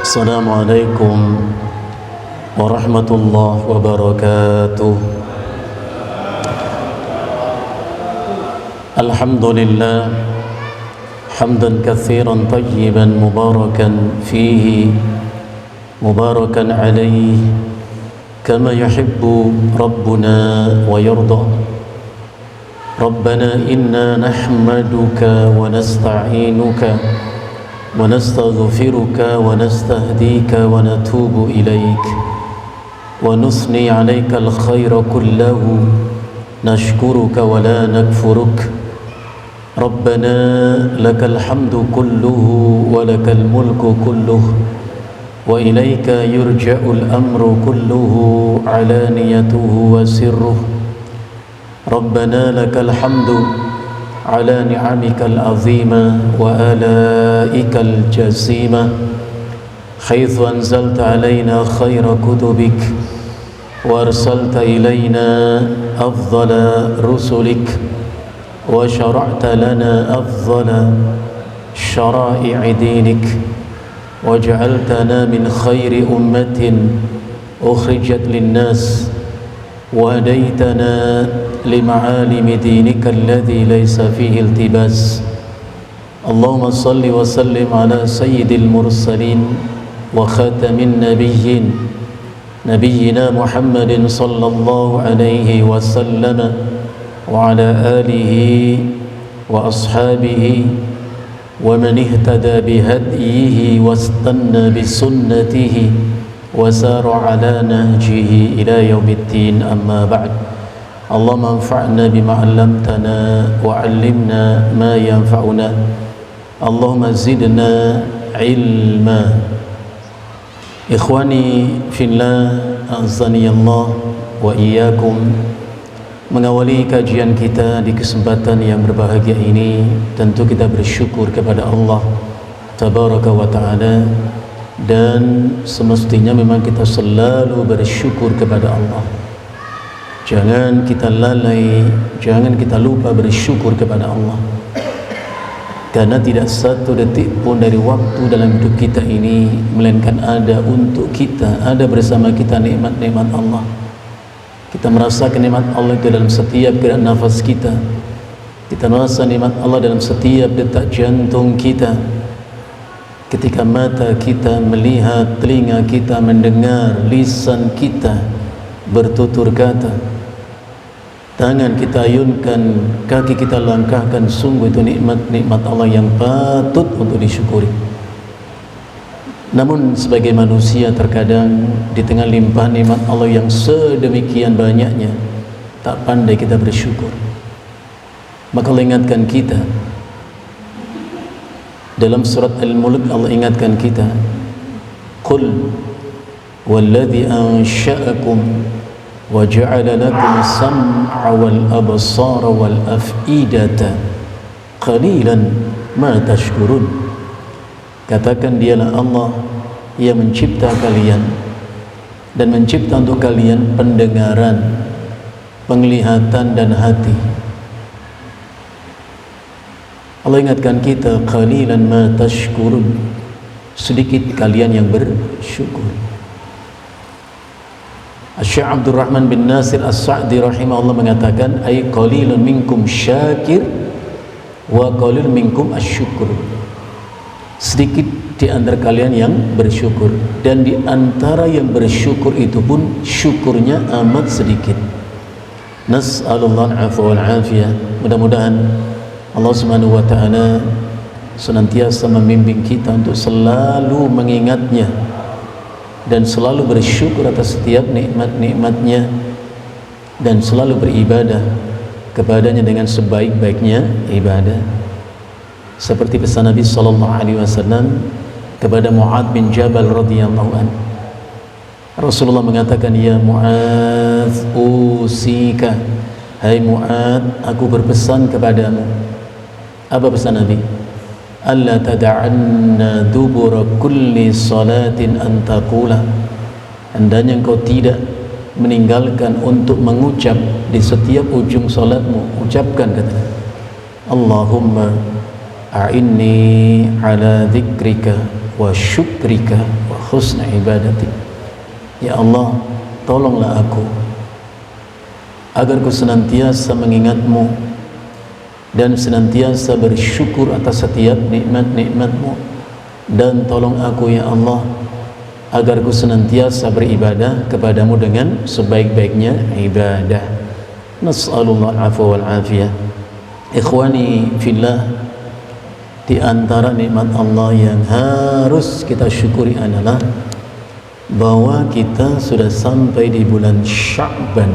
Assalamualaikum warahmatullahi wabarakatuh. Alhamdulillah hamdan katsiran tayyiban mubarakan fihi mubarakan alaihi kama yuhibbu rabbuna wa yarda. Rabbana inna nahmaduka wa nasta'inuka ونستغفرك ونستهديك ونتوب إليك ونثني عليك الخير كله نشكرك ولا نكفرك. ربنا لك الحمد كله ولك الملك كله وإليك يرجع الأمر كله علانيته وسره. ربنا لك الحمد على نعمك العظيمة وآلائك الجسيمة حيث أنزلت علينا خير كتبك وأرسلت إلينا أفضل رسلك وشرعت لنا أفضل شرائع دينك وجعلتنا من خير أمة أخرجت للناس وهديتنا لمعالم دينك الذي ليس فيه التباس. اللهم صل وسلم على سيد المرسلين وخاتم النبيين نبينا محمد صلى الله عليه وسلم وعلى آله وأصحابه ومن اهتدى بهديه واستنى بسنته وسار على نهجه إلى يوم الدين. أما بعد، اللهم انفعنا بما علمتنا وعلمنا ما ينفعنا اللهم زدنا علما. Ikhwani fillah, azani Allah wa iyyakum. Mengawali kajian kita di kesempatan yang berbahagia ini, tentu kita bersyukur kepada Allah tabaraka wa ta'ala, dan semestinya memang kita selalu bersyukur kepada Allah. Jangan kita lalai, jangan kita lupa bersyukur kepada Allah, karena tidak satu detik pun dari waktu dalam hidup kita ini melainkan ada untuk kita, ada bersama kita nikmat-nikmat Allah. Kita merasakan nikmat Allah itu dalam setiap gerak nafas kita. Kita merasa nikmat Allah dalam setiap detak jantung kita. Ketika mata kita melihat, telinga kita mendengar, lisan kita bertutur kata, tangan kita ayunkan, kaki kita langkahkan, sungguh itu nikmat-nikmat Allah yang patut untuk disyukuri. Namun sebagai manusia terkadang di tengah limpahan nikmat Allah yang sedemikian banyaknya, tak pandai kita bersyukur. Maka Allah ingatkan kita dalam surat Al-Mulk, Allah ingatkan kita, Qul walladhi ansha'akum wa ja'ala lakum as-sam'a wal absara wal af'idata qalilan ma tashkurun. Katakan, dialah Allah yang mencipta kalian dan mencipta untuk kalian pendengaran, penglihatan dan hati. Allah ingatkan kita, qalilan ma tashkurun, sedikit kalian yang bersyukur. Syekh Abdul Rahman bin Nasir As-Sa'di rahimahullah mengatakan, ay qalilun minkum syakir wa qalil minkum asyukur. Sedikit di antara kalian yang bersyukur, dan di antara yang bersyukur itu pun syukurnya amat sedikit. Nas'alullah al-'afwa wal 'afiyah. Mudah-mudahan Allah Subhanahu wa ta'ala senantiasa membimbing kita untuk selalu mengingatnya dan selalu bersyukur atas setiap nikmat-nikmatnya, dan selalu beribadah kepadanya dengan sebaik-baiknya ibadah. Seperti pesan Nabi sallallahu alaihi wasallam kepada Mu'adz bin Jabal radhiyallahu anhu. Rasulullah mengatakan, ya Mu'adz, usika, hai Mu'adz, aku berpesan kepadamu. Apa pesan Nabi? Alla tada'anna dubura kulli salatin an taqula, hendaknya engkau tidak meninggalkan untuk mengucap di setiap ujung salatmu, ucapkan kata Allahumma a'inni ala dzikrika wa syukrika wa husna ibadatik. Ya Allah, tolonglah aku agar ku senantiasa mengingatmu dan senantiasa bersyukur atas setiap nikmat-nikmatmu, dan tolong aku ya Allah agar ku senantiasa beribadah kepadamu dengan sebaik-baiknya ibadah. Nas'alullah al-afwa wal afiyah. Ikhwani fillah, di antara nikmat Allah yang harus kita syukuri adalah bahwa kita sudah sampai di bulan Sya'ban,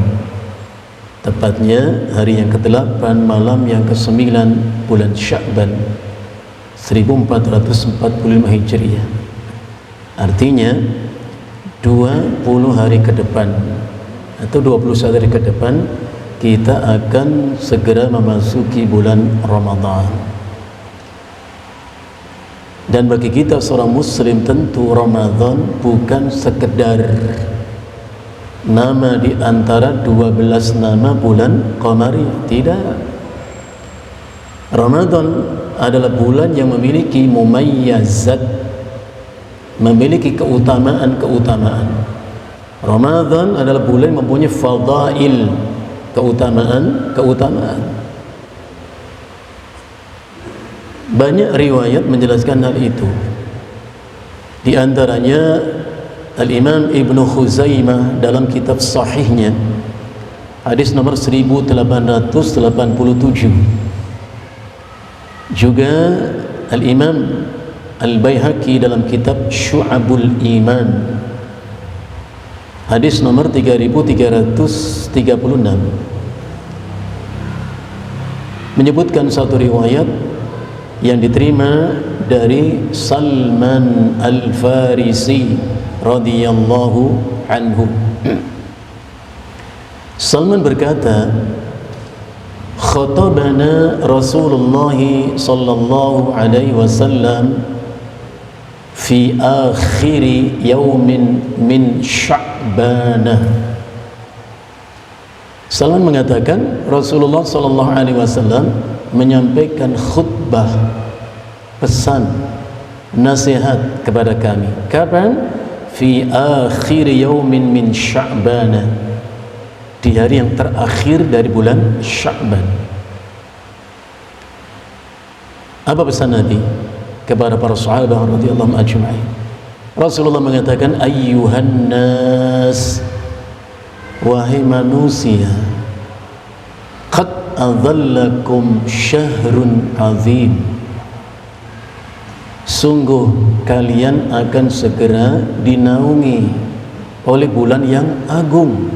tepatnya hari yang ke-8 malam yang ke-9 bulan Sya'ban 1445 Hijriah. Artinya 20 hari ke depan atau 21 hari ke depan kita akan segera memasuki bulan Ramadan. Dan bagi kita seorang muslim, tentu Ramadan bukan sekedar nama di antara 12 nama bulan Qamariyah. Tidak. Ramadan adalah bulan yang memiliki mumayyazat, memiliki keutamaan-keutamaan. Ramadan adalah bulan yang mempunyai fadail, keutamaan. Banyak riwayat menjelaskan hal itu. Di antaranya Al-Imam Ibn Khuzaimah dalam kitab sahihnya, hadis nomor 1887. Juga Al-Imam Al-Baihaqi dalam kitab Syu'abul Iman, hadis nomor 3336, menyebutkan satu riwayat yang diterima dari Salman Al-Farisi radhiyallahu anhu. Salman berkata, khatabana Rasulullah sallallahu alaihi wasallam fi akhiri yaumin min Sya'ban. Salman mengatakan Rasulullah sallallahu alaihi wasallam menyampaikan khutbah, pesan, nasihat kepada kami. Kapan? Fi akhir yaumin min Sya'ban, di hari yang terakhir dari bulan Sya'ban. Apa pesan Nabi kepada para sahabat radhiyallahu ajma'in? Rasulullah mengatakan, ayyuhan nas, wahai manusia, qad adhallakum syahrun azim, sungguh kalian akan segera dinaungi oleh bulan yang agung.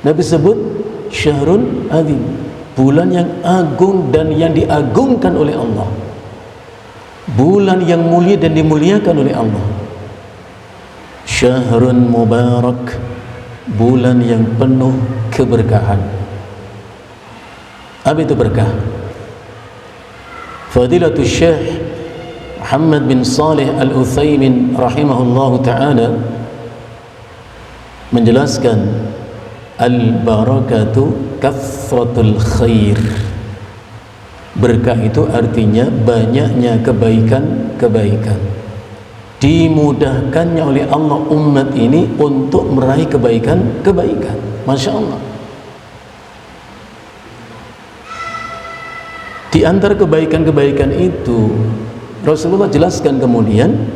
Nabi sebut syahrun azim, bulan yang agung dan yang diagungkan oleh Allah, bulan yang mulia dan dimuliakan oleh Allah. Syahrun mubarak, bulan yang penuh keberkahan. Apa itu berkah? Fadilatul Syekh Muhammad bin Salih Al-Utsaimin rahimahullahu ta'ala menjelaskan, al-barakatu kathratul khair. Berkah itu artinya banyaknya kebaikan-kebaikan, dimudahkannya oleh Allah umat ini untuk meraih kebaikan-kebaikan. Masya Allah. Di antara kebaikan-kebaikan itu Rasulullah jelaskan kemudian,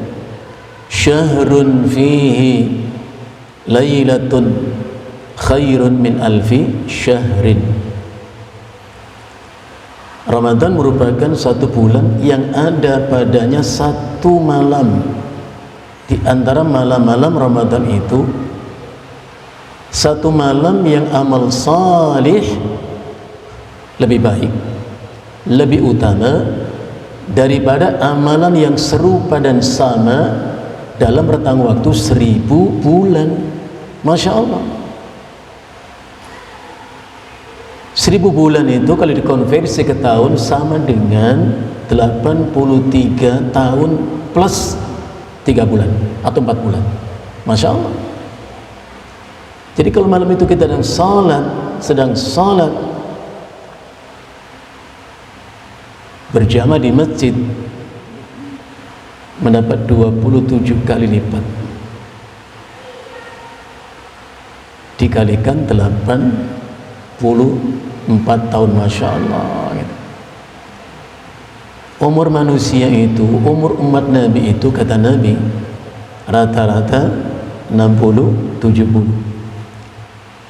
syahrun fihi lailatun khairun min alfi syahrin. Ramadan merupakan satu bulan yang ada padanya satu malam. Di antara malam-malam Ramadan itu, satu malam yang amal salih lebih baik, lebih utama daripada amalan yang serupa dan sama dalam rentang waktu 1000 bulan. Masya Allah. 1000 bulan itu kalau dikonversi ke tahun sama dengan 83 tahun plus 3 bulan atau 4 bulan. Masya Allah. Jadi kalau malam itu kita sedang salat berjamaah di masjid, mendapat 27 kali lipat dikalikan 84 tahun, Masya Allah gitu. Umur manusia itu, umur umat Nabi itu, kata Nabi, rata-rata 60-70.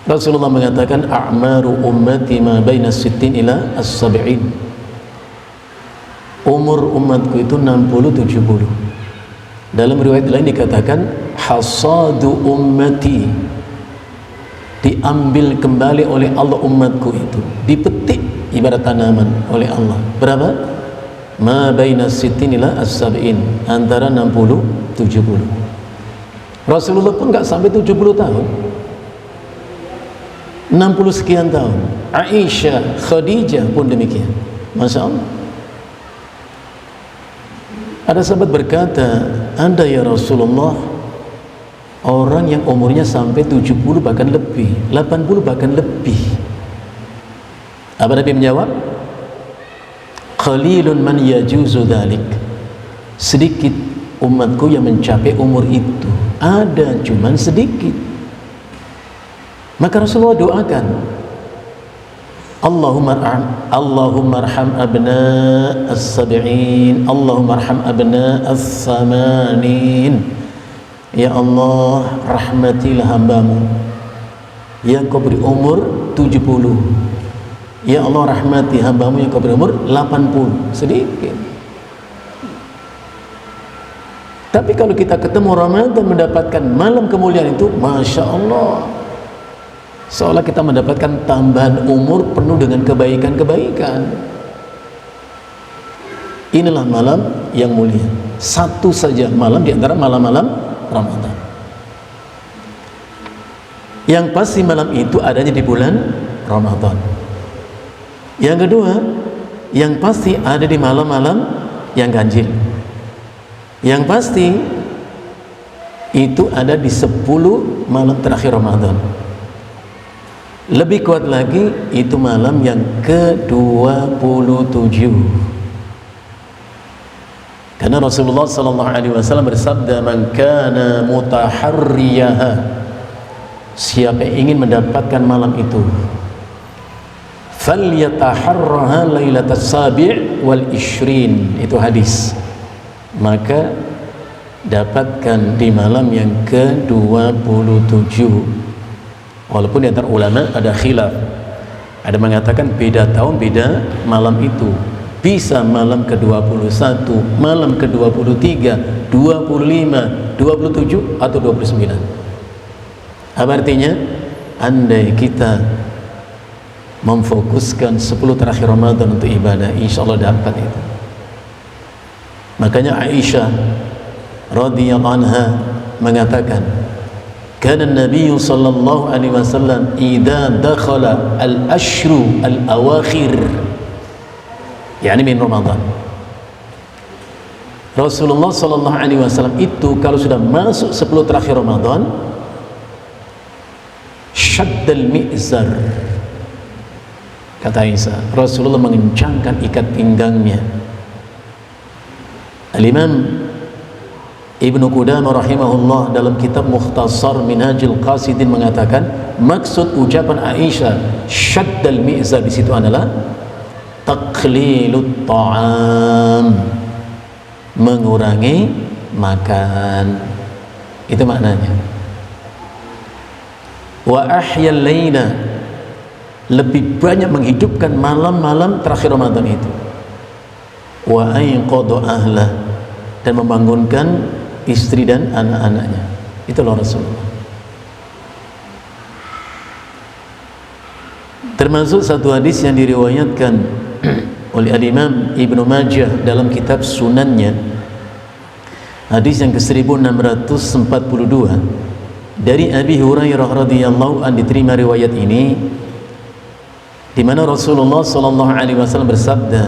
Rasulullah mengatakan a'maru ummati ma baina sittin ila as-sab'in. Umur umatku itu 60-70. Dalam riwayat lain dikatakan hasadu ummati, diambil kembali oleh Allah umatku itu, dipetik ibarat tanaman oleh Allah. Berapa? Ma baina sittin ila as-sab'in, antara 60-70. Rasulullah pun enggak sampai 70 tahun, 60 sekian tahun. Aisyah, Khadijah pun demikian. Masya Allah. Ada sahabat berkata, Anda ya Rasulullah orang yang umurnya sampai 70 bahkan lebih, 80 bahkan lebih. Apa Nabi menjawab? Qalilun man yajuzu dhalik. Sedikit umatku yang mencapai umur itu, ada cuman sedikit. Maka Rasulullah doakan, Allahumma arham abna as-sab'in, Allahumma arham abna as-samanin. Ya Allah, rahmatilah hambamu yang kau beri umur 70. Ya Allah, rahmati hambamu yang kau beri umur 80. Sedikit. Tapi kalau kita ketemu Ramadan mendapatkan malam kemuliaan itu, Masya Allah, seolah kita mendapatkan tambahan umur penuh dengan kebaikan-kebaikan. Inilah malam yang mulia, satu saja malam di antara malam-malam Ramadan. Yang pasti malam itu adanya di bulan Ramadan. Yang kedua, yang pasti ada di malam-malam yang ganjil. Yang pasti itu ada di 10 malam terakhir Ramadan. Lebih kuat lagi, itu malam yang ke-27. Karena Rasulullah SAW bersabda, man kana mutaharriyaha, siapa yang ingin mendapatkan malam itu, falyataharraha lailatas sabi' wal ishrin. Itu hadis. Maka dapatkan di malam yang ke-27. Walaupun di antara ulama ada khilaf, ada mengatakan beda tahun beda malam itu, bisa malam ke-21, malam ke-23, 25, 27 atau 29. Apa artinya? Andai kita memfokuskan 10 terakhir Ramadan untuk ibadah, insya Allah dapat itu. Makanya Aisyah radhiyallahu anha mengatakan, kana Nabi sallallahu alaihi wasallam idza dakhala al-ashru al-awakhir, yakni min Ramadan. Rasulullah sallallahu alaihi wasallam itu kalau sudah masuk 10 terakhir Ramadan, syaddal mi'zar, kata Aisyah, Rasulullah mengencangkan ikat pinggangnya. Al-Imam Ibnu Qudamah rahimahullah dalam kitab Mukhtasar Minhajul Qasidin mengatakan, maksud ucapan Aisyah syaddal mi'zar di situ adalah taqlilut ta'am, mengurangi makan. Itu maknanya. Wa ahyal laila, lebih banyak menghidupkan malam-malam terakhir Ramadan itu. Wa ayqadha ahlah, dan membangunkan istri dan anak-anaknya. Itulah Rasulullah. Termasuk satu hadis yang diriwayatkan oleh Al-Imam Ibnu Majah dalam kitab Sunannya, hadis yang ke-1642 dari Abi Hurairah radhiyallahu anhu, diterima riwayat ini, di mana Rasulullah sallallahu alaihi wasallam bersabda,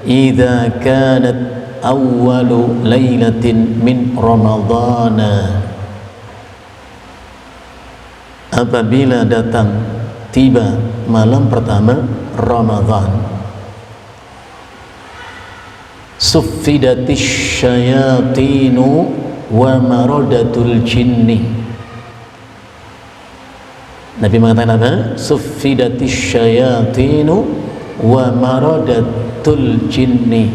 idza kanat awwalu lailatin min ramadana apabila datang tiba malam pertama Ramadan, suffidatis syayatinu wa maradatul jinni. Nabi mengatakan apa? Suffidatis syayatinu wa maradatul jinni.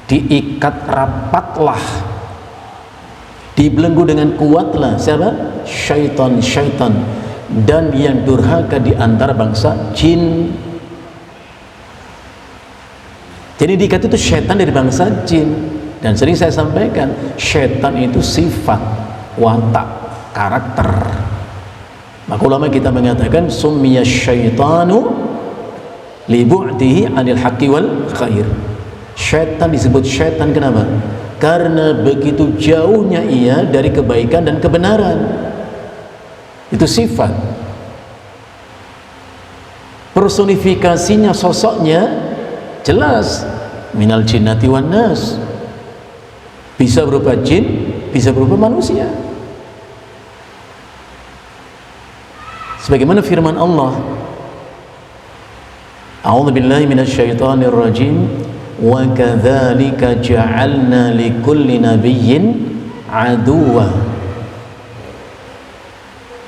Diikat rapatlah, dibelenggu dengan kuatlah siapa? Syaitan dan yang durhaka di antara bangsa jin. Jadi diikat itu syaitan dari bangsa jin. Dan sering saya sampaikan, syaitan itu sifat, watak, karakter. Maka ulama kita mengatakan summiya syaitanu li bu'dihi 'anil haqqi wal khair. Syaitan disebut syaitan kenapa? Karena begitu jauhnya ia dari kebaikan dan kebenaran. Itu sifat. Personifikasinya, sosoknya jelas, minal jinnati wan nas. Bisa berupa jin, bisa berupa manusia. Sebagaimana firman Allah, A'udzu billahi minasyaitonir rajim, wa kadzalika ja'alna likulli nabiyyin aduwwa.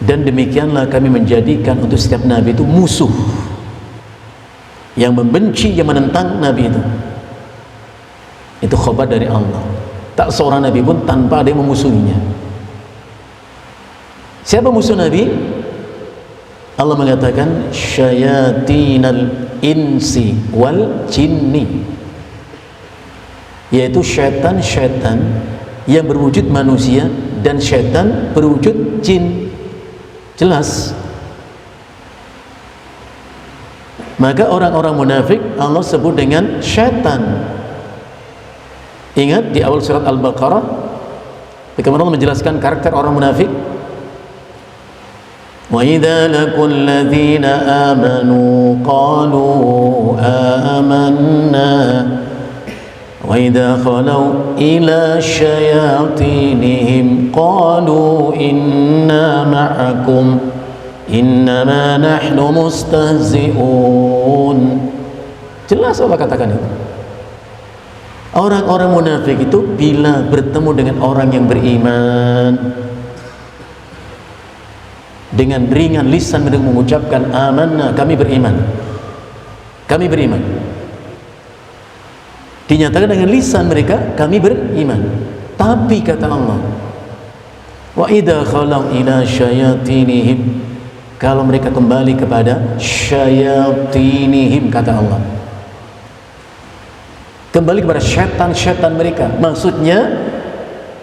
Dan demikianlah kami menjadikan untuk setiap nabi itu musuh, yang membenci, yang menentang nabi itu. Itu khabar dari Allah. Tak seorang nabi pun tanpa ada yang memusuhinya. Siapa musuh nabi? Allah mengatakan syayatinal insi wal jinni, yaitu syaitan-syaitan yang berwujud manusia dan syaitan berwujud jin. Jelas. Maka orang-orang munafik Allah sebut dengan syaitan. Ingat di awal surat Al-Baqarah bagaimana Allah menjelaskan karakter orang munafik. Wa idza laqul ladzina amanu qalu amanna wa idza khalau ila syayatinihim qalu inna ma'akum innama nahnu mustahzi'un. Jelas Allah katakan itu. Orang-orang munafik itu bila bertemu dengan orang yang beriman, dengan ringan lisan mereka mengucapkan amanna, kami beriman, kami beriman. Dinyatakan dengan lisan mereka, kami beriman. Tapi kata Allah, wa idza khalau ila syayatinihim, kalau mereka kembali kepada syayatinihim, kata Allah, kembali kepada syaitan-syaitan mereka, maksudnya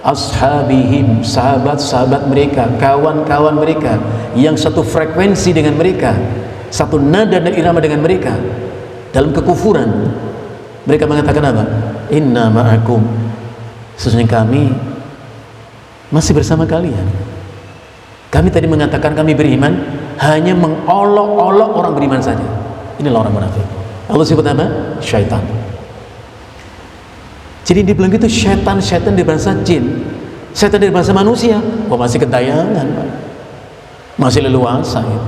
ashabihim, sahabat-sahabat mereka, kawan-kawan mereka yang satu frekuensi dengan mereka, satu nada dan irama dengan mereka dalam kekufuran. Mereka mengatakan apa? Inna ma'akum, sesungguhnya kami masih bersama kalian. Kami tadi mengatakan kami beriman, hanya mengolok-olok orang beriman saja. Inilah orang munafik. Allah sebut apa? Syaitan. Jadi dibelenggu itu syaitan-syaitan dari bangsa jin, syaitan dari bangsa manusia. Wah, masih kentayangan, Pak. Masih leluasa ya.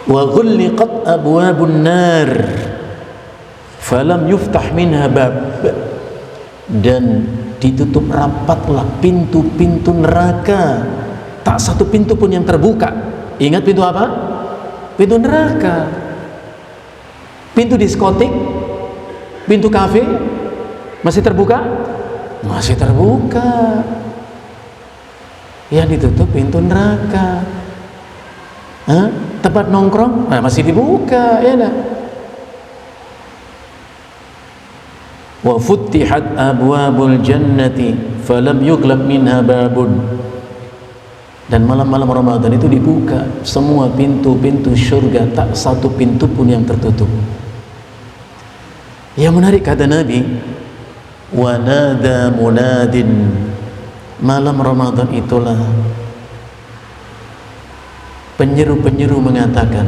Wa ghulliqat abwabun nar falam yuftah minha bab, dan ditutup rapatlah pintu-pintu neraka, tak satu pintu pun yang terbuka. Ingat pintu apa? Pintu neraka. Pintu diskotik, pintu kafe masih terbuka? Masih terbuka. Yang ditutup pintu neraka. Tempat nongkrong masih dibuka, ya nah. Wa futtihat abwabul jannati falam yughlaq minha babun, dan malam-malam Ramadan itu dibuka semua pintu-pintu surga, tak satu pintu pun yang tertutup. Yang menarik kata Nabi, wa nada munadin, malam Ramadan itulah penyeru-penyeru mengatakan,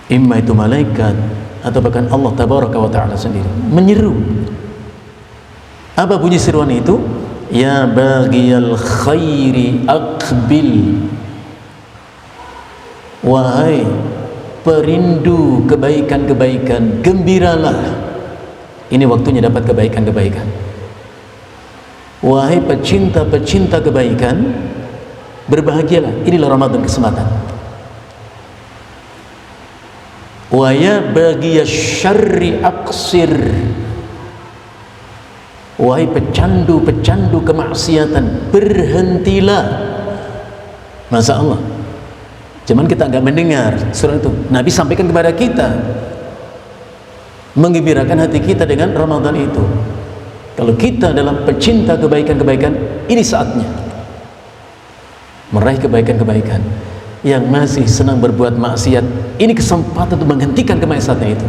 imma itu malaikat atau bahkan Allah tabaraka wa ta'ala sendiri menyeru. Apa bunyi seruan itu? ya baghiyal khairi aqbil, wahai perindu kebaikan-kebaikan, gembiralah, ini waktunya dapat kebaikan-kebaikan. Wahai pecinta-pecinta kebaikan, berbahagialah, inilah Ramadan kesempatan. Wa ya baghiyasy syarri aqsir, wahai pecandu-pecandu kemaksiatan, berhentilah. Masya Allah, cuman kita nggak mendengar surah itu. Nabi sampaikan kepada kita, menggembirakan hati kita dengan Ramadan itu. Kalau kita dalam pecinta kebaikan-kebaikan, ini saatnya meraih kebaikan-kebaikan. Yang masih senang berbuat maksiat, ini kesempatan untuk menghentikan kemaksiatan itu.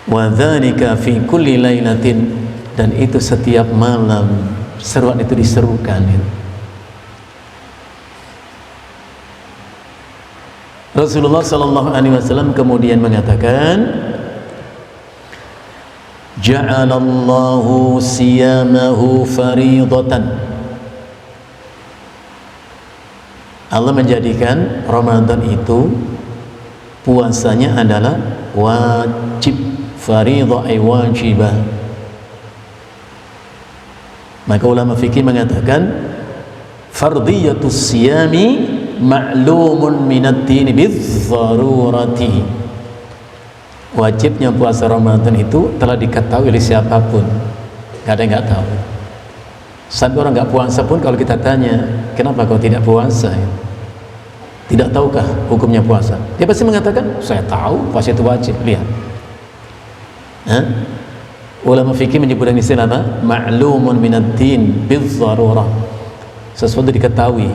Wa dzalika fi kulli lailatin, dan itu setiap malam seruan itu diserukan. Rasulullah sallallahu alaihi wasallam kemudian mengatakan, ja'alallahu siyamahu fariidatan, Allah menjadikan Ramadan itu puasanya adalah wajib, fariidah ay wajibah. Maka ulama fikih mengatakan fardhiyatus siyami ma'lumun minad dini bidzarurati, wajibnya puasa Ramadan itu telah diketahui oleh siapapun, gak ada yang gak tahu. Sampai orang gak puasa pun kalau kita tanya, kenapa kau tidak puasa? Tidak tahukah hukumnya puasa? Dia pasti mengatakan, saya tahu puasa itu wajib. Lihat, ulama fikih menyebut dengan istilah apa? Ma'lumun minad din bidzarurah, sesuatu diketahui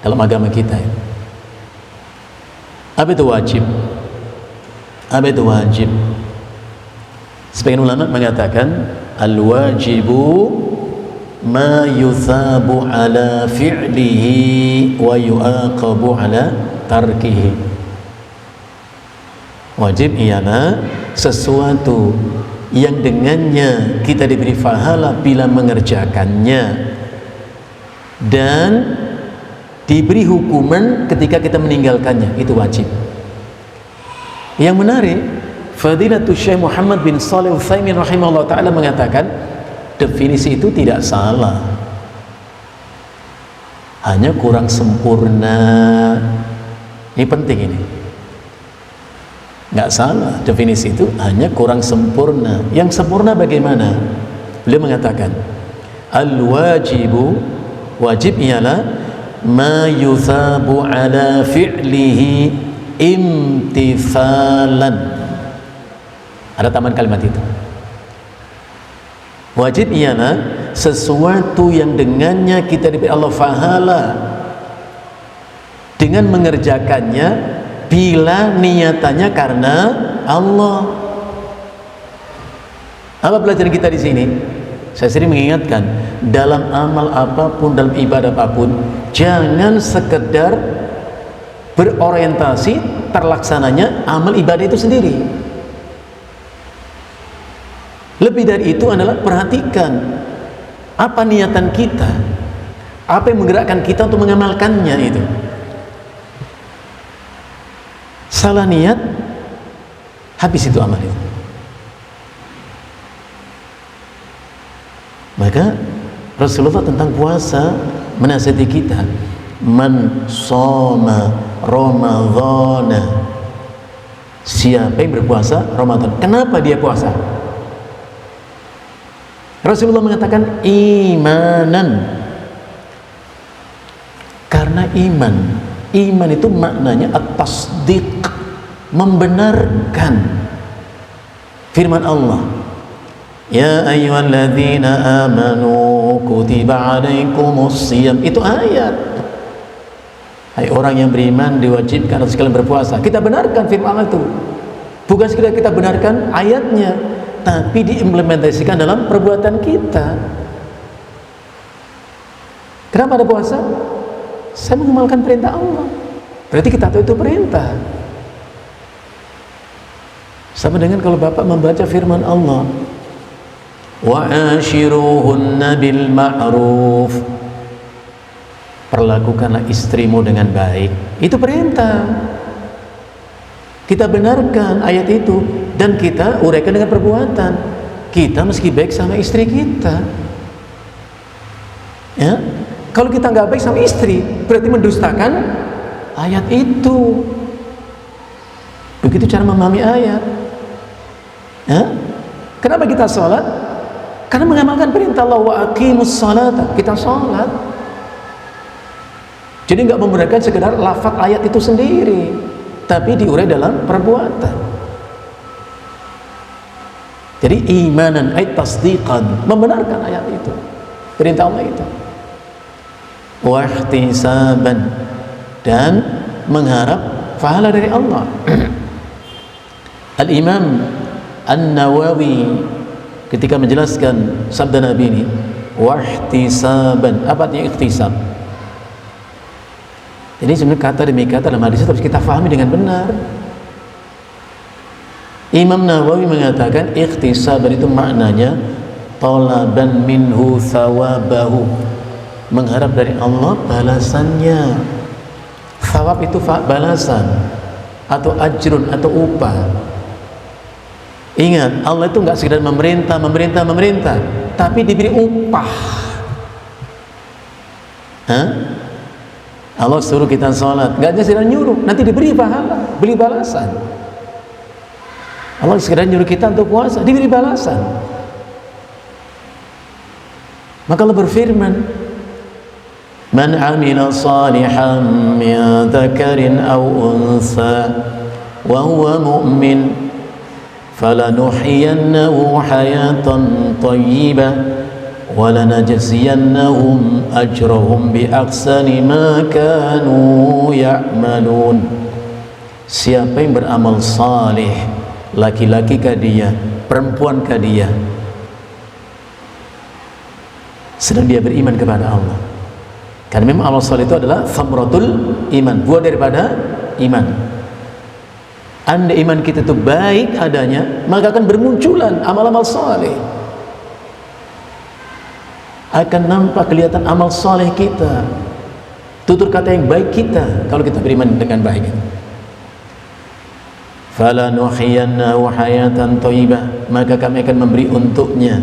dalam agama kita. Apa itu wajib? Apa itu wajib? Sebagian ulama mengatakan al-wajibu ma yuthabu ala fi'lihi wa yu'aqabu ala tarkihi. Wajib ialah sesuatu yang dengannya kita diberi pahala bila mengerjakannya, dan diberi hukuman ketika kita meninggalkannya. Itu wajib. Yang menarik, Fadilatul Syekh Muhammad bin Shalih Al-Utsaimin rahimahullah ta'ala mengatakan, definisi itu tidak salah, hanya kurang sempurna. Ini penting, ini nggak salah, definisi itu hanya kurang sempurna. Yang sempurna bagaimana? Beliau mengatakan al-wajibu, wajib ialah ma yuthabu ala fi'lihi imtithalan. Ada tambahan kalimat itu. Wajib ialah sesuatu yang dengannya kita diberi Allah pahala dengan mengerjakannya bila niatannya karena Allah. Apa pelajaran kita di sini? Saya sering mengingatkan, dalam amal apapun, dalam ibadah apapun, jangan sekedar berorientasi terlaksananya amal ibadah itu sendiri. Lebih dari itu adalah perhatikan apa niatan kita, apa yang menggerakkan kita untuk mengamalkannya itu. Salah niat, habis itu amal itu. Maka Rasulullah tentang puasa menasihati kita, man shoma ramadhana, siapa yang berpuasa Ramadan. Kenapa dia puasa? Rasulullah mengatakan imanan, karena iman itu maknanya at-tasdiq, membenarkan firman Allah, ya ayyuhalladzina amanu kutiba alaikumus shiyam. Itu ayat, hai orang yang beriman diwajibkan atas kalian berpuasa. Kita benarkan firman Allah itu, bukan sekedar kita benarkan ayatnya, tapi diimplementasikan dalam perbuatan kita. Kenapa ada puasa? Saya mengamalkan perintah Allah. Berarti kita tahu itu perintah. Sama dengan kalau Bapak membaca firman Allah, wa ashiruhunna bil ma'ruf, perlakukanlah istrimu dengan baik. Itu perintah. Kita benarkan ayat itu dan kita uraikan dengan perbuatan. Kita meski baik sama istri kita, ya. Kalau kita nggak baik sama istri, berarti mendustakan ayat itu. Begitu cara memahami ayat, ya. Kenapa kita sholat? Karena mengamalkan perintah Allah, wa aqimus sholata. Kita sholat. Jadi nggak menggunakan sekedar lafaz ayat itu sendiri, tapi diurai dalam perbuatan. Jadi imanan ay tasdiqan, membenarkan ayat itu, perintah Allah itu. Wa ihtisaban, dan mengharap pahala dari Allah. Al-Imam An-Nawawi ketika menjelaskan sabda Nabi ini, wa ihtisaban, apa artinya ihtisab? Jadi sebenarnya kata demi kata dalam hadis itu harus kita fahami dengan benar. Imam Nawawi mengatakan ihtisaban itu maknanya talaban minhu thawabahu, mengharap dari Allah balasannya. Thawab itu balasan atau ajrun atau upah. Ingat, Allah itu nggak sekedar memerintah, tapi diberi upah. Hah? Allah suruh kita sholat, nggak hanya sekedar nyuruh, nanti diberi pahala, beli balasan. Allah sekedar nyuruh kita untuk puasa, diberi balasan. Maka Allah berfirman, man amila salihan min dzakarin aw untha wa huwa mu'min falanuhyiyannahu hayatan thayyibah wa lanajziyannahum ajrahum bi ahsani ma kanu ya'malun. Siapa yang beramal salih, laki-laki kah dia, perempuan kah dia, sedang dia beriman kepada Allah. Karena memang amal saleh itu adalah thamratul iman, buah daripada iman. Anda iman kita itu baik adanya, maka akan bermunculan amal-amal saleh. Akan nampak kelihatan amal saleh kita, tutur kata yang baik kita kalau kita beriman dengan baik. Fala nuhyiyannahu hayatan thayyibah, maka kami akan memberi untuknya,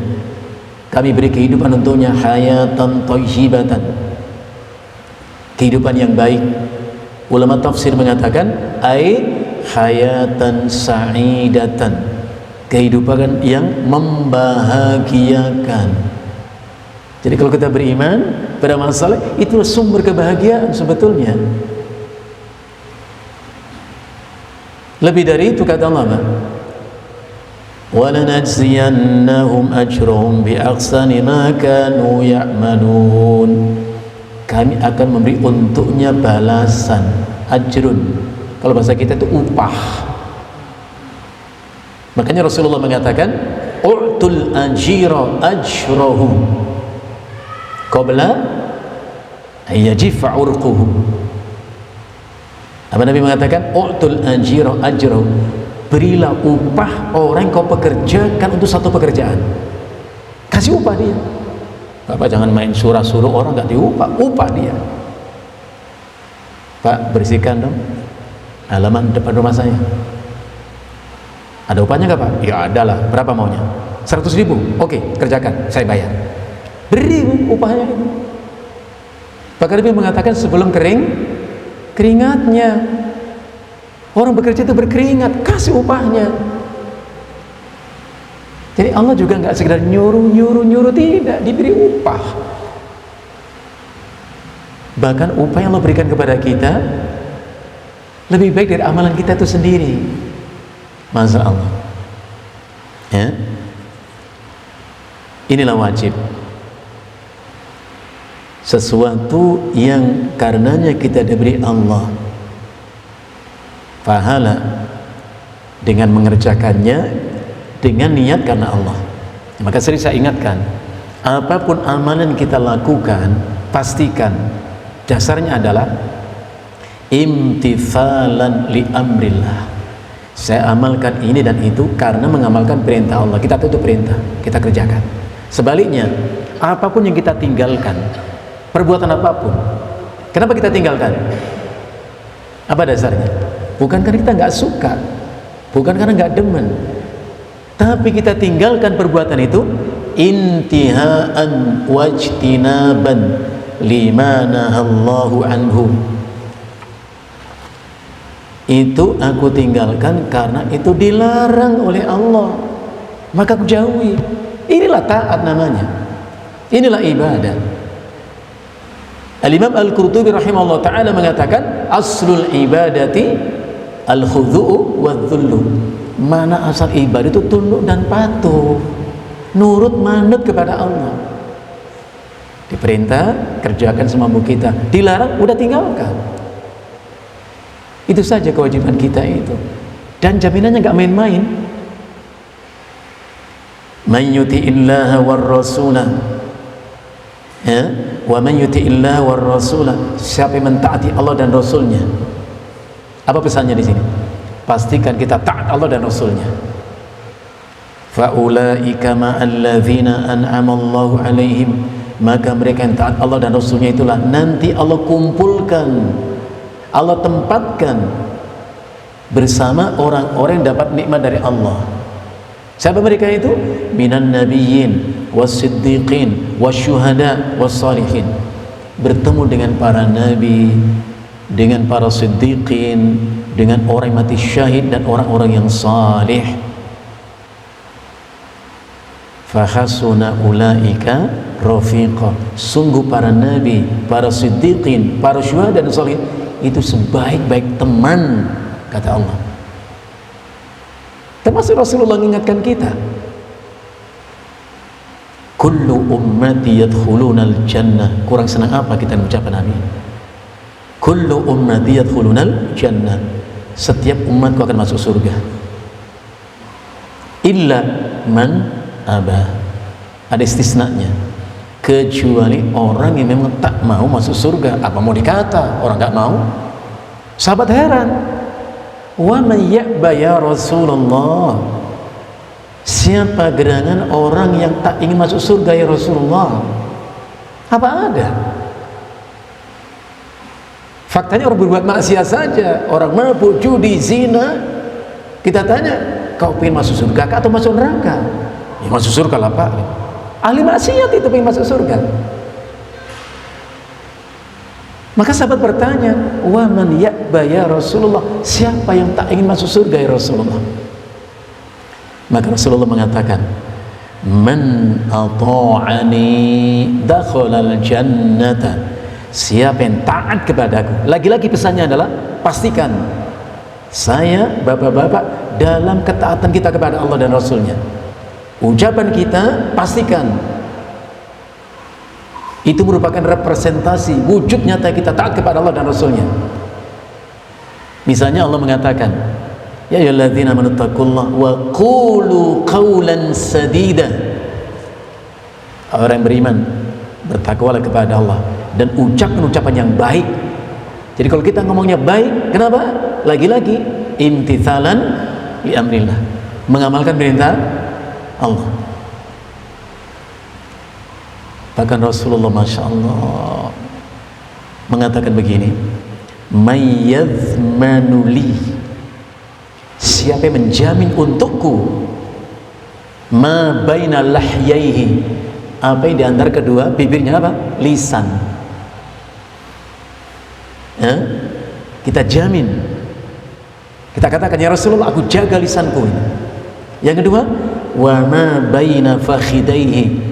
kami beri kehidupan untuknya, hayatan thayyibatan, kehidupan yang baik. Ulama tafsir mengatakan ai hayatan sa'idatan, kehidupan yang membahagiakan. Jadi kalau kita beriman pada amal saleh, itulah sumber kebahagiaan sebetulnya. Lebih dari itu kata Allah, walanajziyannahum ajrahum bi ahsani ma kanu ya'malun, kami akan memberi untuknya balasan, ajrun, kalau bahasa kita itu upah. Makanya Rasulullah mengatakan u'tul ajira ajrahu qabla ayajifa urquhu. Apa Nabi mengatakan u'tul ajira ajrahu, berilah upah orang yang kau pekerjakan untuk satu pekerjaan, kasih upah dia. Bapak jangan main suruh orang gak diupah, upah dia. Pak, bersihkan dong halaman depan rumah saya. Ada upahnya gak Pak? Ya ada lah. Berapa maunya? 100.000. Oke, kerjakan, saya bayar. Beri upahnya itu. Bahkan Nabi mengatakan sebelum keringatnya. Orang bekerja itu berkeringat, kasih upahnya. Jadi Allah juga nggak sekedar nyuruh, tidak, diberi upah. Bahkan upah yang Allah berikan kepada kita lebih baik dari amalan kita itu sendiri. Masya Allah, ya. Inilah wajib, sesuatu yang karenanya kita diberi Allah pahala dengan mengerjakannya dengan niat karena Allah. Maka sering saya ingatkan, apapun amalan kita lakukan, pastikan dasarnya adalah imtithalan li amrillah. Saya amalkan ini dan itu karena mengamalkan perintah Allah. Kita tutup perintah, kita kerjakan. Sebaliknya, apapun yang kita tinggalkan, perbuatan apapun, kenapa kita tinggalkan? Apa dasarnya? Bukan karena kita nggak suka, bukan karena nggak demen, tapi kita tinggalkan perbuatan itu intihaan wajtinaban lima nahallahu anhu. Itu aku tinggalkan karena itu dilarang oleh Allah, maka aku jauhi. Inilah taat namanya, inilah ibadah. Al-Imam Al-Qurtubi rahimahullah ta'ala mengatakan aslul ibadati al-khudu'u wa-dhullu. Mana asal ibadah itu tunduk dan patuh, nurut manut kepada Allah. Diperintah kerjakan semampu kita, dilarang udah tinggalkan. Itu saja kewajiban kita itu, dan jaminannya nggak main-main. Man yuti'illaha war rasulah, ya, wa man yuti'illaha war rasulah, siapa yang mentaati Allah dan Rasulnya. Apa pesannya di sini? Pastikan kita taat Allah dan Rasulnya. Fa ulaika ma'alladzina an'ama Allahu 'alaihim, maka mereka yang taat Allah dan Rasulnya itulah nanti Allah kumpulkan, Allah tempatkan bersama orang-orang yang dapat nikmat dari Allah. Siapa mereka itu? Minan nabiyyin was-siddiqin wasyuhada was-salihin. Bertemu dengan para nabi, dengan para siddiqin, dengan orang yang mati syahid dan orang-orang yang salih. Fahasuna ulaika rafiqa. Sungguh para nabi, para siddiqin, para syuhada dan salihin itu sebaik-baik teman, kata Allah. Termasuk Rasulullah mengingatkan kita, kullu ummati yadkhulunal jannah. Kurang senang apa kita mengucapkan Nabi? Kullu ummati yadkhulunal jannah. Setiap umatku akan masuk surga. Illa man aba. Ada istisnanya. Kecuali orang yang memang tak mau masuk surga. Apa mau dikata? Orang tak mau. Sahabat heran. Wa man ya'ba ya Rasulullah. Siapa gerangan orang yang tak ingin masuk surga ya Rasulullah? Apa ada? Faktanya orang berbuat maksiat saja, orang mabuk, judi, zina. Kita tanya, kau ingin masuk surga atau masuk neraka? Ya masuk surga lah Pak. Ahli maksiat itu ingin masuk surga. Maka sahabat bertanya, wa man ya'ba ya Rasulullah, siapa yang tak ingin masuk surga ya Rasulullah? Maka Rasulullah mengatakan, man ata'ani dakhalal jannata. Siapa yang taat kepadaku. Lagi-lagi pesannya adalah pastikan saya, bapak-bapak, dalam ketaatan kita kepada Allah dan Rasulnya. Ucapan kita pastikan itu merupakan representasi wujud nyata kita taat kepada Allah dan Rasulnya. Misalnya Allah mengatakan, ya ayyuhalladzina amanu taqullaha wa qulu qawlan sadida. Orang yang beriman bertakwalah kepada Allah dan ucapkan ucapan yang baik. Jadi kalau kita ngomongnya baik, kenapa? Lagi-lagi imtithalan li amrillah, mengamalkan perintah Allah. Bahkan Rasulullah Masya Allah mengatakan begini, mayyadhmanuli, siapa yang menjamin untukku ma baina lahyaihi, apa yang diantara kedua bibirnya, apa? Lisan. Ya? Kita jamin, kita katakan ya Rasulullah, aku jaga lisanku ini. Yang kedua, wa ma baina fakhidaihi,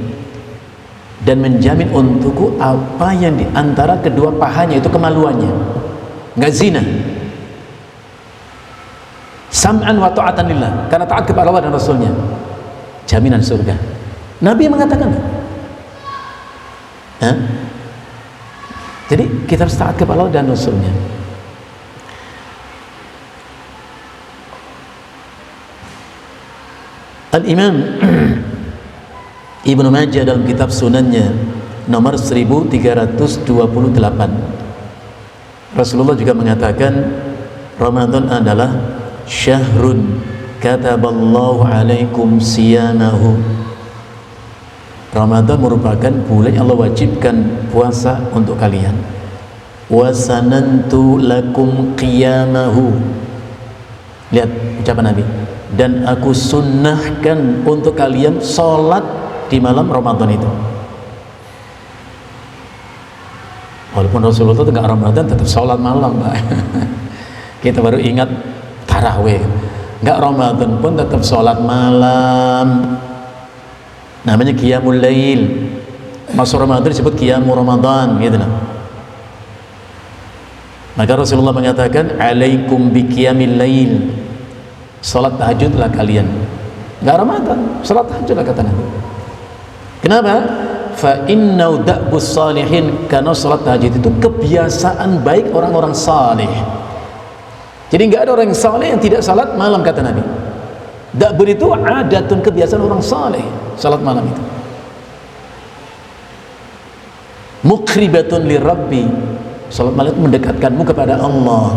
dan menjamin untukku apa yang di antara kedua pahanya, itu kemaluannya, nggak zina. Sam'an wa ta'atan lillah, karena taat kepada Allah dan Rasulnya, jaminan surga. Nabi mengatakan, jadi kita harus taat kepada Allah dan Rasulnya. Al-Imam Ibnu Majah dalam kitab sunannya nomor 1328, Rasulullah juga mengatakan Ramadan adalah syahrun kataballahu alaikum siyamahu, Ramadan merupakan bulan yang Allah wajibkan puasa untuk kalian. Wa sanantu lakum qiyamahu. Lihat ucapan Nabi. Dan aku sunnahkan untuk kalian sholat di malam Ramadan itu. Walaupun Rasulullah itu enggak Ramadan tetap sholat malam, Pak. Kita baru ingat tarawih. Enggak Ramadan pun tetap sholat malam. Namanya qiyamul lail. Masuk Ramadan disebut qiyamul Ramadan, gitu lah. Maka Rasulullah mengatakan, alaikum bi qiyamil lail. Salat tahajudlah kalian. Enggak Ramadan, salat tahajudlah kata Nabi. Kenapa? Fa innau da'bus salihin, karena salat tahajud itu kebiasaan baik orang-orang saleh. Jadi enggak ada orang saleh yang tidak salat malam kata Nabi. Da'bur itu adatun, kebiasaan orang saleh salat malam itu. Muqribatun lirabbi, salat malam itu mendekatkanmu kepada Allah.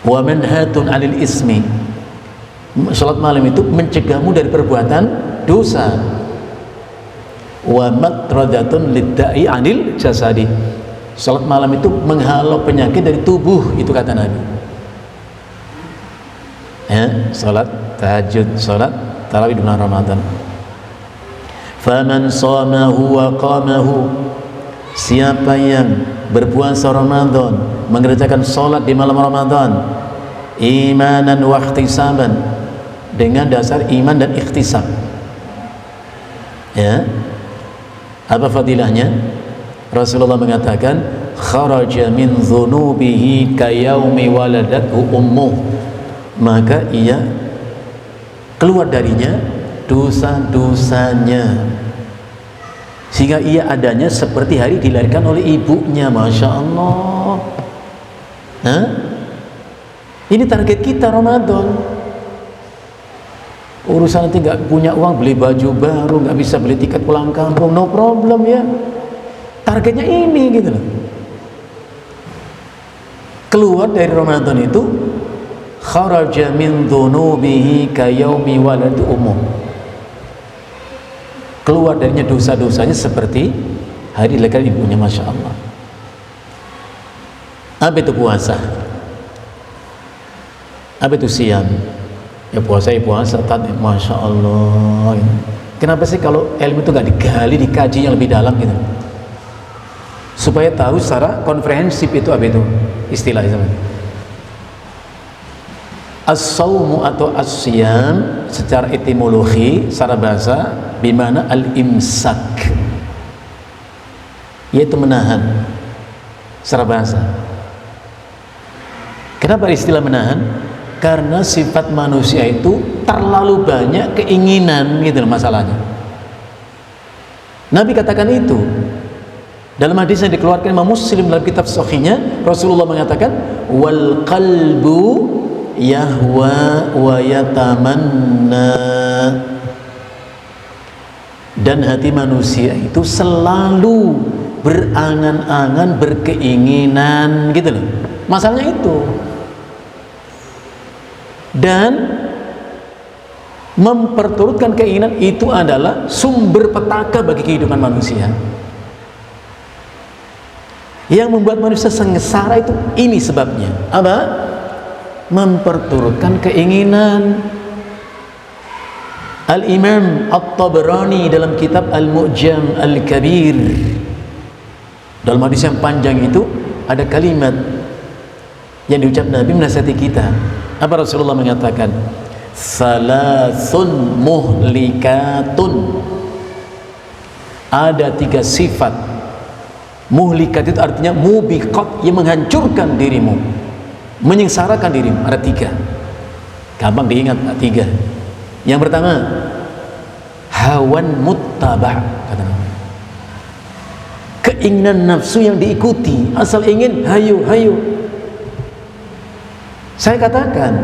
Wa manhatun 'anil ismi, salat malam itu mencegahmu dari perbuatan dosa. Wa matradatun lidda'i 'anil jasadi, salat malam itu menghalau penyakit dari tubuh, itu kata Nabi. Ya, salat tahajud, salat tarawih di bulan Ramadan. Faman shamahu wa qamahu, siapa yang berpuasa Ramadan, mengerjakan salat di malam Ramadan, imanan wa ihtisaban, dengan dasar iman dan ikhtisab. Ya, apa fadilahnya? Rasulullah mengatakan, kharaja min dhunubihi kayaumi waladathu ummuh, maka ia keluar darinya dosa-dosanya, sehingga ia adanya seperti hari dilahirkan oleh ibunya. Masya Allah. Nah, ini target kita Ramadan. Urusan nanti nggak punya uang beli baju baru, nggak bisa beli tiket pulang kampung, no problem ya. Targetnya ini gitu loh. Keluar dari Ramadan itu, kharaja min dhunubihi kayaumi waladatu umum, keluar darinya dosa-dosanya seperti hari dilahirkan ibunya. Masya Allah. Apa itu puasa? Apa itu siam? Ya puasa, ya puasa. Masya Allah. Kenapa sih kalau ilmu itu gak digali, dikaji yang lebih dalam gitu, supaya tahu secara komprehensif itu apa itu istilahnya. As-sawmu atau as-siyam secara etimologi, secara bahasa, bimana al-imsak, yaitu menahan secara bahasa. Kenapa istilah menahan? Karena sifat manusia itu terlalu banyak keinginan gitu masalahnya. Nabi katakan itu dalam hadis yang dikeluarkan Imam Muslim dalam kitab Sahihnya. Rasulullah mengatakan, wal qalbu yahwa wa yatamanna, dan hati manusia itu selalu berangan-angan, berkeinginan gitu loh. Masalahnya itu. Dan memperturutkan keinginan itu adalah sumber petaka bagi kehidupan manusia. Yang membuat manusia sengsara itu ini sebabnya. Apa? Memperturutkan keinginan. Al-Imam At-Tabrani dalam kitab Al-Mu'jam Al-Kabir, dalam hadis yang panjang itu ada kalimat yang diucap Nabi menasihati kita. Apa Rasulullah mengatakan? Salasun muhlikatun, ada 3 sifat. Muhlikat itu artinya mubiqat, yang menghancurkan dirimu, menyengsarakan dirimu. Ada 3, gampang diingat 3. Yang pertama, hawan muttaba', kata Nabi, keinginan nafsu yang diikuti, asal ingin hayu hayu. Saya katakan,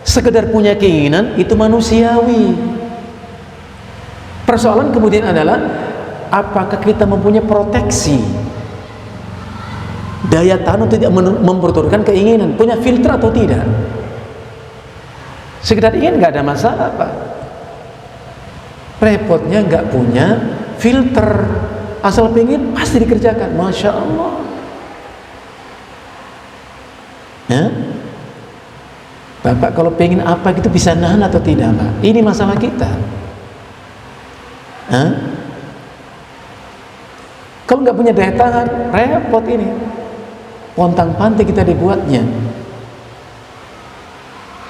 sekedar punya keinginan itu manusiawi. Persoalan kemudian adalah, apakah kita mempunyai proteksi, daya tahan untuk tidak memperturutkan keinginan, punya filter atau tidak? Sekedar ingin nggak ada masalah, Pak. repotnya nggak punya filter, asal pengen pasti dikerjakan. Masya Allah ya. Bapak kalau pengen apa gitu bisa nahan atau tidak Pak? Ini masalah kita. Kalau nggak punya daya tahan, repot ini. Pontang-panting kita dibuatnya.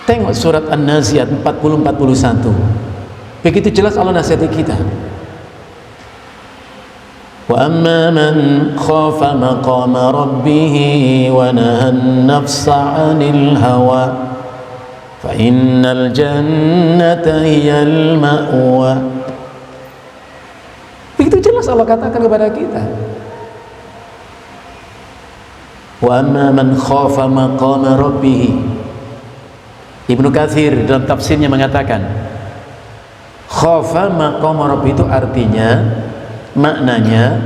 Tengok surat An-Nazi'at 40-41. Begitu jelas Allah nasihati kita. Wa amma man khafa maqama rabbih wa nahan nafsa 'anil hawa fa innal jannata hiyal ma'wa. Begitu jelas Allah katakan kepada kita. Wa amma man khafa maqama rabbih. Ibnu Katsir dalam tafsirnya mengatakan khafa maqama rabbih itu artinya, maknanya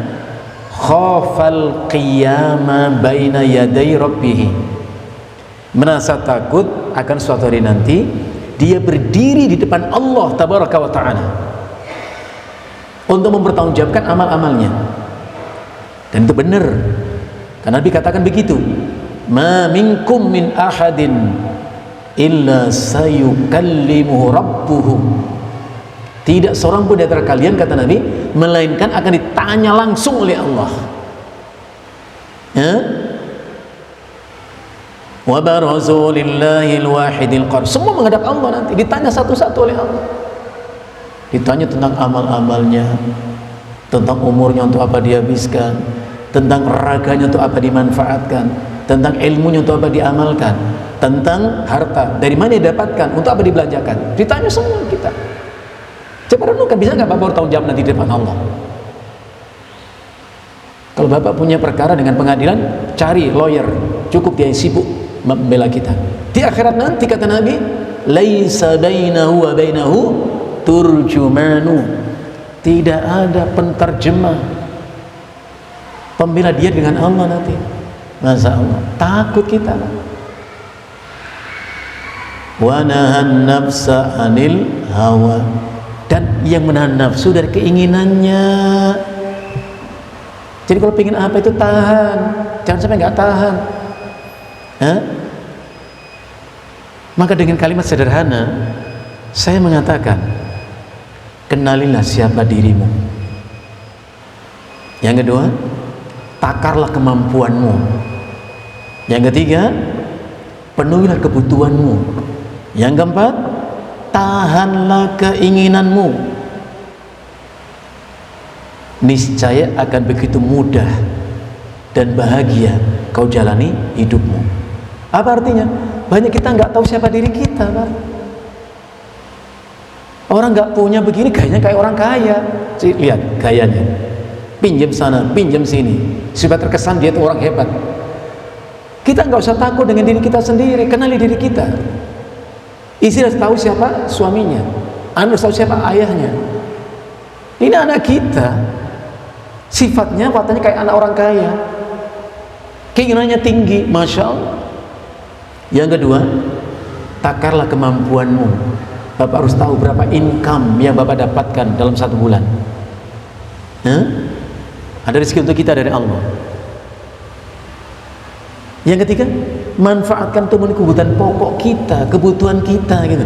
khafal qiyama baina yaday rabbih, merasa takut akan suatu hari nanti dia berdiri di depan Allah tabaraka wa ta'ala untuk mempertanggungjawabkan amal-amalnya. Dan itu benar, karena Nabi katakan begitu, ma minkum min ahadin illa sayukallimuhu rabbuhu. Tidak seorang pun di antara kalian, kata Nabi, melainkan akan ditanya langsung oleh Allah. Ya? Wa barazu lillahil wahidil qahhar. Semua menghadap Allah nanti, ditanya satu-satu oleh Allah. Ditanya tentang amal-amalnya, tentang umurnya untuk apa dihabiskan, tentang raganya untuk apa dimanfaatkan, tentang ilmunya untuk apa diamalkan, tentang harta dari mana didapatkan, untuk apa dibelanjakan. Ditanya semua kita. Coba renungkan, bisa nggak Bapak bertanggung jawab nanti di depan Allah? Kalau Bapak punya perkara dengan pengadilan, cari lawyer, cukup dia sibuk membela kita. Di akhirat nanti, kata Nabi, laisa bainahu wa bainahu turjumanu. Tidak ada penterjemah pembela dia dengan Allah nanti. Masya Allah, takut kita. Wa nahan nafsa anil hawa, dan yang menahan nafsu dari keinginannya. Jadi kalau pengen apa itu tahan, jangan sampai nggak tahan. Maka dengan kalimat sederhana saya mengatakan, kenalilah siapa dirimu. Yang kedua, takarlah kemampuanmu. Yang ketiga, penuhilah kebutuhanmu. Yang keempat, tahanlah keinginanmu. Niscaya akan begitu mudah dan bahagia kau jalani hidupmu. Apa artinya? Banyak kita nggak tahu siapa diri kita, Pak. Orang nggak punya begini, gayanya kayak orang kaya. Lihat gayanya, pinjam sana, pinjam sini, supaya terkesan dia itu orang hebat. Kita nggak usah takut dengan diri kita sendiri, kenali diri kita. Istri harus tahu siapa suaminya, anak harus tahu siapa ayahnya. Ini anak kita, sifatnya, wataknya kayak anak orang kaya, keinginannya tinggi, Masya Allah. Yang kedua, takarlah kemampuanmu. Bapak harus tahu berapa income yang Bapak dapatkan dalam satu bulan. Ada rezeki untuk kita dari Allah. Yang ketiga, manfaatkan untuk memenuhi kebutuhan pokok kita, kebutuhan kita gitu.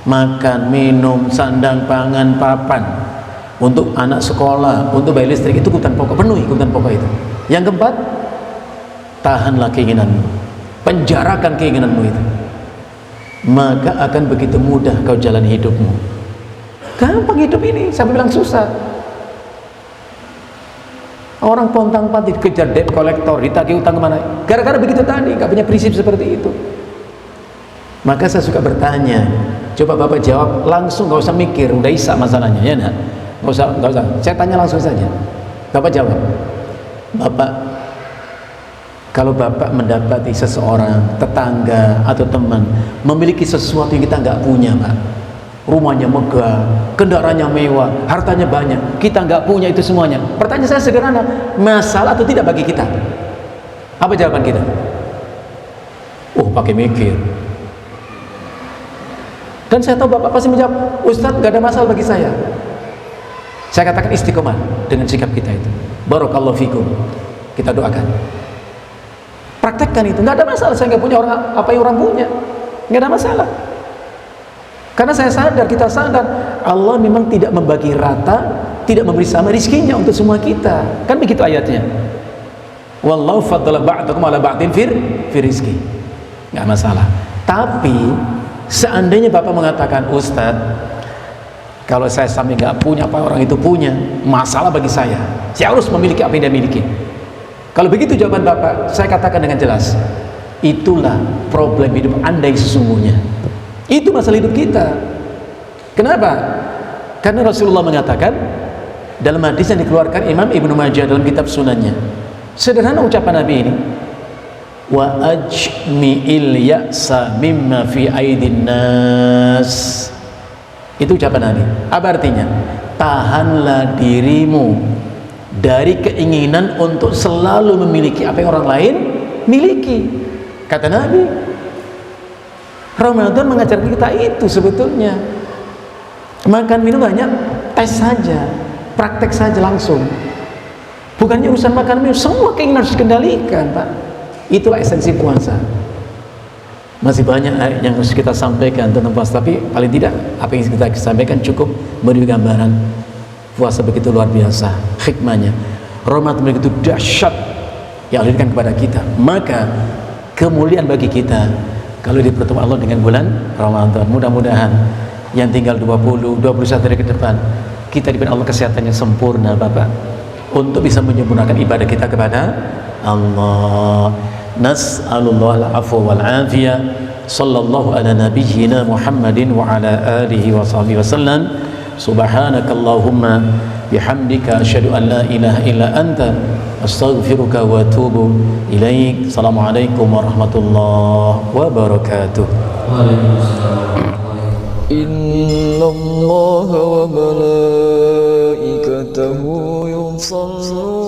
Makan, minum, sandang, pangan, papan, untuk anak sekolah, untuk bayar listrik, itu kebutuhan pokok, penuhi kebutuhan pokok itu. Yang keempat, tahanlah keinginanmu, penjarakan keinginanmu itu, maka akan begitu mudah kau jalan hidupmu. Gampang hidup ini, sampai bilang susah. Orang pontang-panting dikejar debt collector, ditagih utang kemana, gara-gara begitu tadi, gak punya prinsip seperti itu. Maka saya suka bertanya, coba Bapak jawab langsung, gak usah mikir, udah isak masalahnya, ya nak? Gak usah, saya tanya langsung saja. Bapak jawab, Bapak, kalau Bapak mendapati seseorang, tetangga atau teman memiliki sesuatu yang kita nggak punya, Pak, rumahnya megah, kendaraannya mewah, hartanya banyak, kita nggak punya itu semuanya. Pertanyaan saya sederhana, masalah atau tidak bagi kita? Apa jawaban kita? Pakai mikir. Dan saya tahu Bapak pasti menjawab, Ustadz gak ada masalah bagi saya. Saya katakan istiqomah dengan sikap kita itu. Barakallahu fikum. Kita doakan. Praktekkan itu, gak ada masalah. Saya gak punya orang apa yang orang punya, gak ada masalah. Karena saya sadar, kita sadar Allah memang tidak membagi rata, tidak memberi sama rizkinya untuk semua kita. Kan begitu ayatnya. Wallahu faddala ba'dakum ala ba'din fir rizki. Gak masalah. Tapi seandainya Bapak mengatakan, Ustadz, kalau saya sampai gak punya apa orang itu punya, masalah bagi saya harus memiliki apa yang dia miliki. Kalau begitu jawaban Bapak, saya katakan dengan jelas, itulah problem hidup Anda yang sesungguhnya. Itu masalah hidup kita. Kenapa? Karena Rasulullah mengatakan dalam hadis yang dikeluarkan Imam Ibnu Majah dalam kitab sunannya, sederhana ucapan Nabi ini, wa ajmi'il ya'sa mimma fi aidin nas. Itu ucapan Nabi. Apa artinya? Tahanlah dirimu dari keinginan untuk selalu memiliki apa yang orang lain miliki. Kata Nabi, Ramadan mengajarkan kita itu sebetulnya. Makan minum banyak, tes saja, praktek saja langsung. Bukannya urusan makan minum, semua keinginan harus dikendalikan, Pak. Itulah esensi puasa. Masih banyak yang harus kita sampaikan tentang puasa, tapi paling tidak apa yang kita sampaikan cukup memberi gambaran puasa begitu luar biasa hikmahnya. Ramadan begitu dahsyat yang diberikan kepada kita. Maka kemuliaan bagi kita kalau dipertemukan Allah dengan bulan Ramadan. Mudah-mudahan yang tinggal 21 hari ke depan kita diberi Allah kesehatan yang sempurna, Bapak, untuk bisa menyempurnakan ibadah kita kepada Allah. Nas'alullah al-afwa wal afiyah. Sallallahu ala nabiyyina Muhammadin wa ala alihi wa sahbihi wasallam. Subhanakallahumma bihamdika asyhadu an la ilaha illa anta astaghfiruka wa atubu ilaik. Assalamualaikum warahmatullahi wabarakatuh. Innallaha wa malaikatahu yusalluna